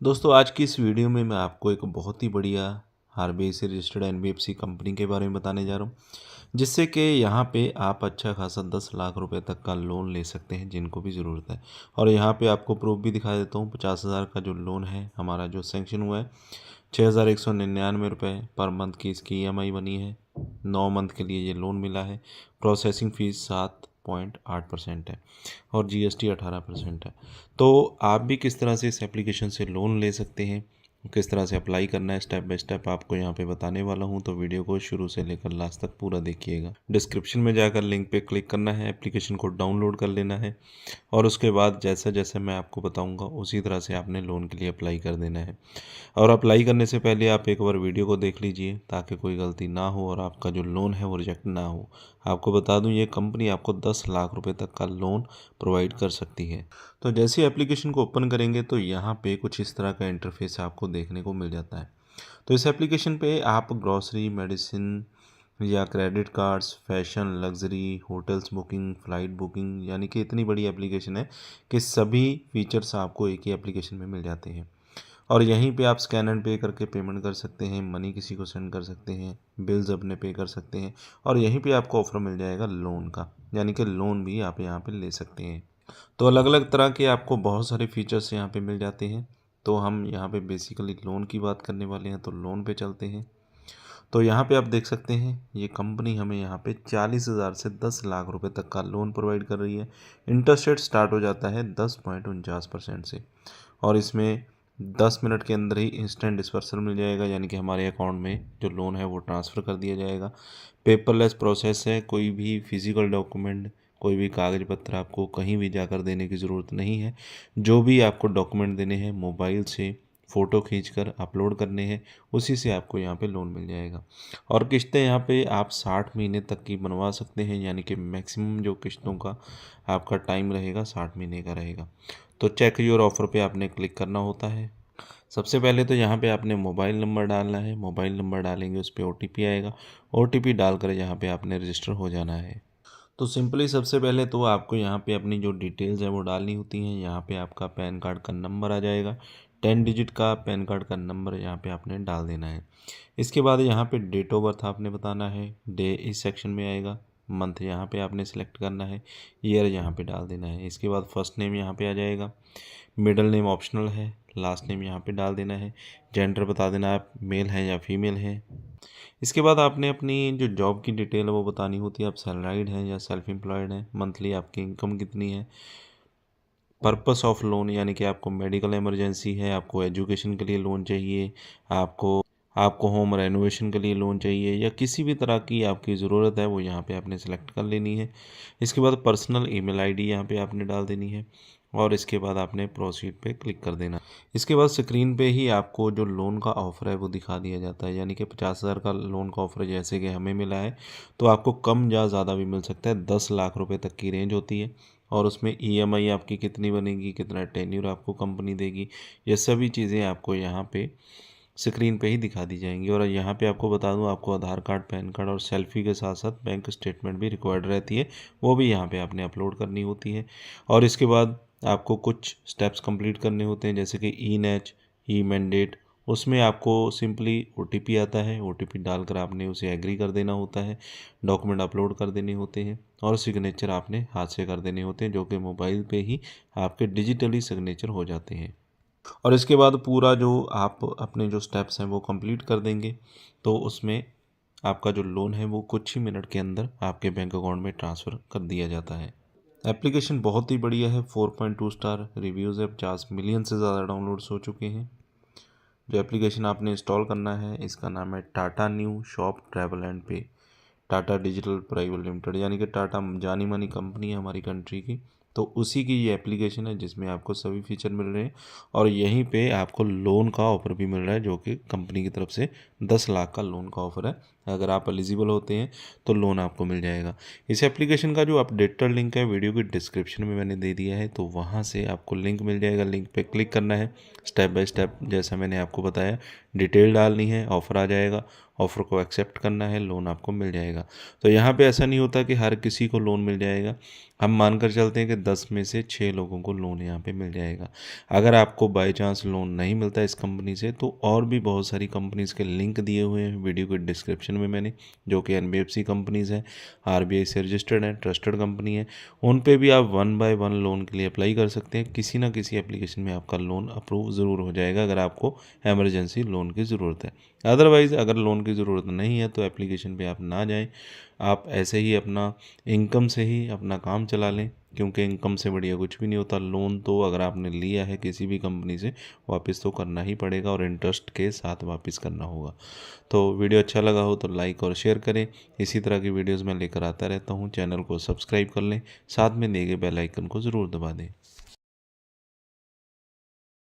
दोस्तों आज की इस वीडियो में मैं आपको एक बहुत ही बढ़िया आरबीआई से रजिस्टर्ड एनबीएफसी कंपनी के बारे में बताने जा रहा हूँ, जिससे कि यहाँ पे आप अच्छा खासा 10 लाख रुपए तक का लोन ले सकते हैं जिनको भी ज़रूरत है। और यहाँ पे आपको प्रूफ भी दिखा देता हूँ। 50,000 का जो लोन है हमारा जो सेंक्शन हुआ है, 6,199 रुपये पर मंथ की इसकी ईएमआई बनी है। 9 मंथ के लिए ये लोन मिला है। प्रोसेसिंग फ़ीस 7.8% है और जीएसटी 18% है। तो आप भी किस तरह से इस एप्लीकेशन से लोन ले सकते हैं, किस तरह से अप्लाई करना है, स्टेप बाय स्टेप आपको यहाँ पे बताने वाला हूँ। तो वीडियो को शुरू से लेकर लास्ट तक पूरा देखिएगा। डिस्क्रिप्शन में जाकर लिंक पे क्लिक करना है, एप्लीकेशन को डाउनलोड कर लेना है और उसके बाद जैसे जैसे मैं आपको बताऊंगा उसी तरह से आपने लोन के लिए अप्लाई कर देना है। और अप्लाई करने से पहले आप एक बार वीडियो को देख लीजिए ताकि कोई गलती ना हो और आपका जो लोन है वो रिजेक्ट ना हो। आपको बता दूं ये कंपनी आपको 10 लाख रुपए तक का लोन प्रोवाइड कर सकती है। तो जैसे ही एप्लीकेशन को ओपन करेंगे तो यहाँ पे कुछ इस तरह का इंटरफेस आपको देखने को मिल जाता है। तो इस एप्लीकेशन पे आप ग्रॉसरी, मेडिसिन या credit cards, fashion, luxury, hotels booking, flight booking, यानी कि इतनी बड़ी एप्लीकेशन है कि सभी फीचर्स आपको एक ही एप्लीकेशन में मिल जाते हैं। और यहीं पे आप स्कैन एंड पे करके पेमेंट कर सकते हैं, मनी किसी को सेंड कर सकते हैं, बिल्स अपने पे कर सकते हैं और यहीं पे आपको ऑफ़र मिल जाएगा लोन का, यानी कि लोन भी आप यहाँ पे ले सकते हैं। तो अलग अलग तरह के आपको बहुत सारे फीचर्स यहाँ पे मिल जाते हैं। तो हम यहाँ पे बेसिकली लोन की बात करने वाले हैं, तो लोन पे चलते हैं। तो यहाँ पे आप देख सकते हैं ये कंपनी हमें यहाँ पे 40,000 से 10 लाख रुपए तक का लोन प्रोवाइड कर रही है। इंटरेस्ट रेट स्टार्ट हो जाता है 10.49% से और इसमें 10 मिनट के अंदर ही इंस्टेंट डिस्पर्सल मिल जाएगा, यानी कि हमारे अकाउंट में जो लोन है वो ट्रांसफ़र कर दिया जाएगा। पेपरलेस प्रोसेस है, कोई भी फिज़िकल डॉक्यूमेंट, कोई भी कागज़ पत्र आपको कहीं भी जाकर देने की ज़रूरत नहीं है। जो भी आपको डॉक्यूमेंट देने हैं मोबाइल से फ़ोटो खींचकर अपलोड करने हैं, उसी से आपको यहाँ पे लोन मिल जाएगा। और किस्तें यहाँ पे आप 60 महीने तक की बनवा सकते हैं, यानी कि मैक्सिमम जो किस्तों का आपका टाइम रहेगा 60 महीने का रहेगा। तो चेक योर ऑफ़र पे आपने क्लिक करना होता है। सबसे पहले तो यहाँ पे आपने मोबाइल नंबर डालना है। मोबाइल नंबर डालेंगे उस पर ओटीपी आएगा। ओटीपी डालकर यहाँ पे आपने रजिस्टर हो जाना है। तो सिंपली सबसे पहले तो आपको यहाँ पे अपनी जो डिटेल्स है वो डालनी होती हैं। यहाँ पे आपका पैन कार्ड का नंबर आ जाएगा। 10 डिजिट का पैन कार्ड का नंबर यहाँ पे आपने डाल देना है। इसके बाद यहाँ पे डेट ऑफ बर्थ आपने बताना है। डे इस सेक्शन में आएगा। मंथ यहाँ पे आपने सेलेक्ट करना है। ईयर यहाँ पे डाल देना है। इसके बाद फर्स्ट नेम यहाँ पे आ जाएगा। मिडिल नेम ऑप्शनल है। लास्ट नेम यहाँ पे डाल देना है। जेंडर बता देना है, आप मेल हैं या फीमेल हैं। इसके बाद आपने अपनी जो जॉब की डिटेल है वो बतानी होती है। आप सैलराइड हैं या सेल्फ एम्प्लॉयड हैं, मंथली आपकी इनकम कितनी है, पर्पस ऑफ लोन यानी कि आपको मेडिकल इमरजेंसी है, आपको एजुकेशन के लिए लोन चाहिए, आपको आपको होम रेनोवेशन के लिए लोन चाहिए या किसी भी तरह की आपकी ज़रूरत है वो यहाँ पे आपने सेलेक्ट कर लेनी है। इसके बाद पर्सनल ईमेल आईडी यहाँ पे आपने डाल देनी है और इसके बाद आपने प्रोसीड पे क्लिक कर देना। इसके बाद स्क्रीन पे ही आपको जो लोन का ऑफ़र है वो दिखा दिया जाता है, यानी कि 50,000 का लोन का ऑफ़र जैसे कि हमें मिला है, तो आपको कम या ज़्यादा भी मिल सकता है। 10 लाख रुपए तक की रेंज होती है और उसमें ईएमआई आपकी कितनी बनेगी, कितना टेन्योर आपको कंपनी देगी, ये सभी चीज़ें आपको यहाँ पे स्क्रीन पे ही दिखा दी जाएंगी। और यहाँ पे आपको बता दूँ, आपको आधार कार्ड, पैन कार्ड और सेल्फी के साथ साथ बैंक स्टेटमेंट भी रिक्वायर्ड रहती है, वो भी यहाँ पे आपने अपलोड करनी होती है। और इसके बाद आपको कुछ स्टेप्स कंप्लीट करने होते हैं, जैसे कि ई नैच, ई मैंडेट। उसमें आपको सिंपली ओटीपी आता है, ओटीपी डालकर आपने उसे एग्री कर देना होता है, डॉक्यूमेंट अपलोड कर देने होते हैं और सिग्नेचर आपने हाथ से कर देने होते हैं, जो कि मोबाइल पे ही आपके डिजिटली सिग्नेचर हो जाते हैं। और इसके बाद पूरा जो आप अपने जो स्टेप्स हैं वो कंप्लीट कर देंगे तो उसमें आपका जो लोन है वो कुछ ही मिनट के अंदर आपके बैंक अकाउंट में ट्रांसफ़र कर दिया जाता है। एप्लीकेशन बहुत ही बढ़िया है। 4.2 स्टार रिव्यूज़ है। 50 मिलियन से ज़्यादा डाउनलोड्स हो चुके हैं। जो एप्लीकेशन आपने इंस्टॉल करना है इसका नाम है Tata new shop travel and पे। टाटा डिजिटल प्राइवेट लिमिटेड, यानी कि टाटा जानी मानी कंपनी है हमारी कंट्री की, तो उसी की ये एप्लीकेशन है जिसमें आपको सभी फीचर मिल रहे हैं। और यहीं पे आपको लोन का ऑफ़र भी मिल रहा है, जो कि कंपनी की तरफ से 10 लाख का लोन का ऑफ़र है, अगर आप एलिजिबल होते हैं तो लोन आपको मिल जाएगा। इस एप्लीकेशन का जो अपडेटेड लिंक है वीडियो की डिस्क्रिप्शन में मैंने दे दिया है, तो वहाँ से आपको लिंक मिल जाएगा। लिंक पे क्लिक करना है, स्टेप बाय स्टेप जैसा मैंने आपको बताया डिटेल डालनी है, ऑफ़र आ जाएगा, ऑफ़र को एक्सेप्ट करना है, लोन आपको मिल जाएगा। तो यहाँ पे ऐसा नहीं होता कि हर किसी को लोन मिल जाएगा। हम मानकर चलते हैं कि 10 में से 6 लोगों को लोन यहाँ पे मिल जाएगा। अगर आपको बाय चांस लोन नहीं मिलता इस कंपनी से, तो और भी बहुत सारी कंपनीज़ के लिंक दिए हुए हैं वीडियो के डिस्क्रिप्शन में मैंने, जो कि एनबीएफसी कंपनीज़ हैं, आरबीआई से रजिस्टर्ड हैं, ट्रस्टेड कंपनी है। उन पे भी आप 1 बाय 1 लोन के लिए अप्लाई कर सकते हैं। किसी ना किसी एप्लीकेशन में आपका लोन अप्रूव ज़रूर हो जाएगा अगर आपको इमरजेंसी लोन की ज़रूरत है। अदरवाइज़ अगर लोन की ज़रूरत नहीं है तो एप्लीकेशन पे आप ना जाएं, आप ऐसे ही अपना इनकम से ही अपना काम चला लें, क्योंकि इनकम से बढ़िया कुछ भी नहीं होता। लोन तो अगर आपने लिया है किसी भी कंपनी से, वापस तो करना ही पड़ेगा और इंटरेस्ट के साथ वापस करना होगा। तो वीडियो अच्छा लगा हो तो लाइक और शेयर करें। इसी तरह की वीडियोज़ मैं लेकर आता रहता हूँ। चैनल को सब्सक्राइब कर लें, साथ में दिए गए बेल आइकन को ज़रूर दबा दें।